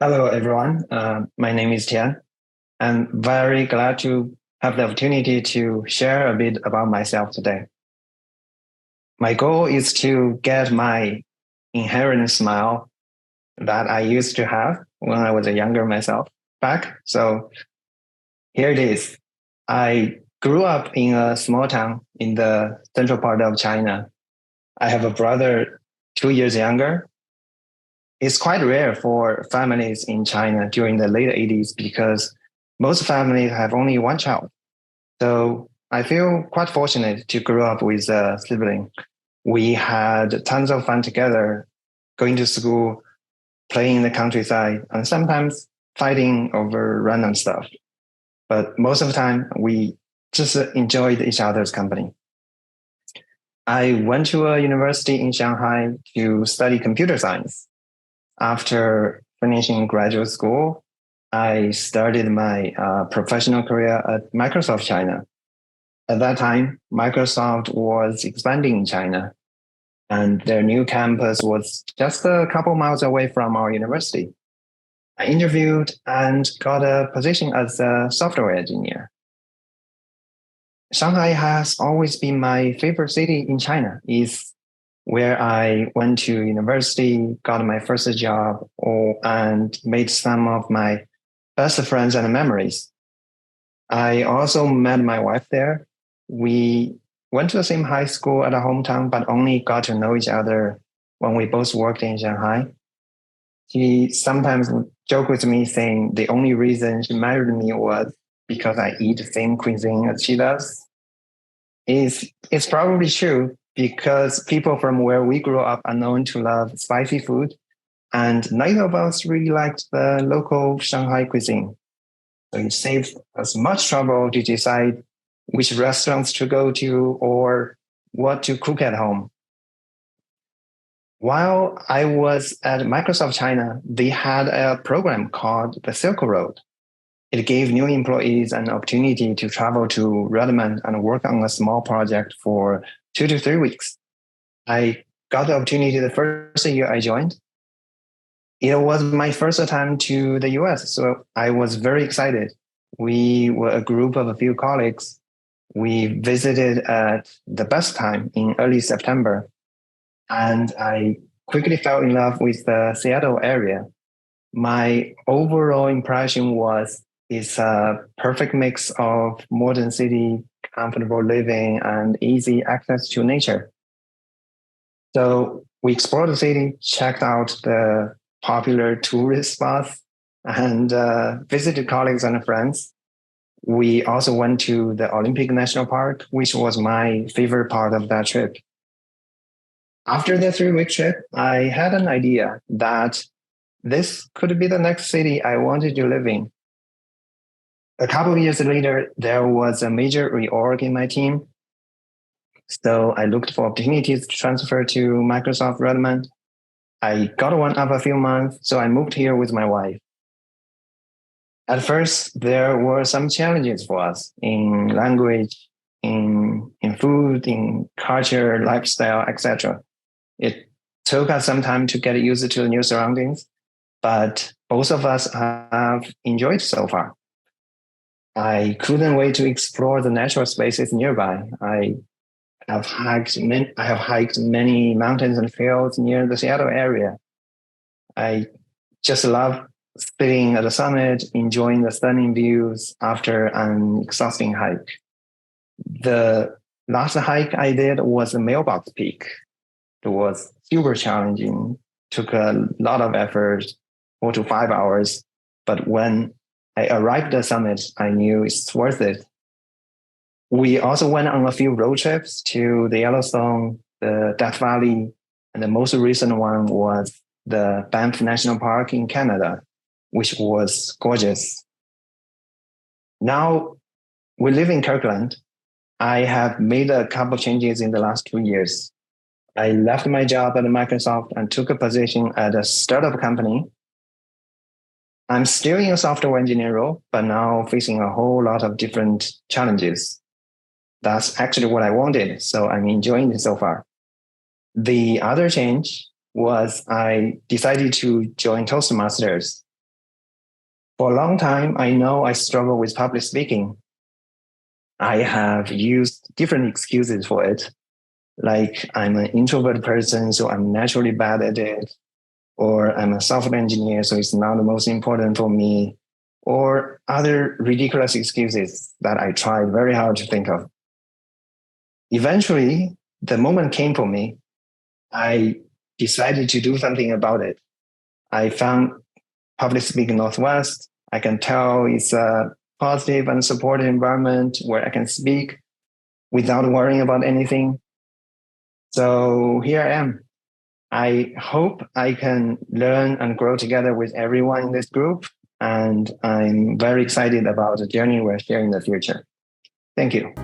Hello, everyone. My name is Tian. I'm very glad to have the opportunity to share a bit about myself today. My goal is to get my inherent smile that I used to have when I was a younger myself back. So here it is. I grew up in a small town in the central part of China. I have a brother 2 years younger. It's quite rare for families in China during the late 80s because most families have only one child. So I feel quite fortunate to grow up with a sibling. We had tons of fun together, going to school, playing in the countryside, and sometimes fighting over random stuff. But most of the time, we just enjoyed each other's company. I went to a university in Shanghai to study computer science. After finishing graduate school, I started my professional career at Microsoft China. At that time, Microsoft was expanding in China, and their new campus was just a couple miles away from our university. I interviewed and got a position as a software engineer. Shanghai has always been my favorite city in China. It's where I went to university, got my first job, and made some of my best friends and memories. I also met my wife there. We went to the same high school at our hometown, but only got to know each other when we both worked in Shanghai. She sometimes would joke with me saying the only reason she married me was because I eat the same cuisine as she does. It's probably true because people from where we grew up are known to love spicy food, and neither of us really liked the local Shanghai cuisine. So it saved us much trouble to decide which restaurants to go to or what to cook at home. While I was at Microsoft China, they had a program called the Silk Road. It gave new employees an opportunity to travel to Redmond and work on a small project for 2 to 3 weeks. I got the opportunity the first year I joined. It was my first time to the US, so I was very excited. We were a group of a few colleagues. We visited at the best time in early September, and I quickly fell in love with the Seattle area. My overall impression was it's a perfect mix of modern city, comfortable living, and easy access to nature. So we explored the city, checked out the popular tourist spots, and visited colleagues and friends. We also went to the Olympic National Park, which was my favorite part of that trip. After the 3 week trip, I had an idea that this could be the next city I wanted to live in. A couple of years later, there was a major reorg in my team. So I looked for opportunities to transfer to Microsoft Redmond. I got one after a few months, so I moved here with my wife. At first, there were some challenges for us in language, in food, in culture, lifestyle, etc. It took us some time to get used to the new surroundings, but both of us have enjoyed so far. I couldn't wait to explore the natural spaces nearby. I have hiked many mountains and fields near the Seattle area. I just love sitting at the summit, enjoying the stunning views after an exhausting hike. The last hike I did was the Mailbox Peak. It was super challenging, took a lot of effort, 4 to 5 hours. But when I arrived at the summit, I knew it's worth it. We also went on a few road trips to the Yellowstone, the Death Valley, and the most recent one was the Banff National Park in Canada, which was gorgeous. Now we live in Kirkland. I have made a couple changes in the last 2 years. I left my job at Microsoft and took a position at a startup company. I'm still in a software engineer role, but now facing a whole lot of different challenges. That's actually what I wanted, so I'm enjoying it so far. The other change was I decided to join Toastmasters. For a long time, I know I struggle with public speaking. I have used different excuses for it. Like I'm an introvert person, so I'm naturally bad at it. Or I'm a software engineer, so it's not the most important for me. Or other ridiculous excuses that I tried very hard to think of. Eventually, the moment came for me. I decided to do something about it. I found Public Speaking Northwest. I can tell it's a positive and supportive environment where I can speak without worrying about anything. So here I am. I hope I can learn and grow together with everyone in this group. And I'm very excited about the journey we're sharing in the future. Thank you.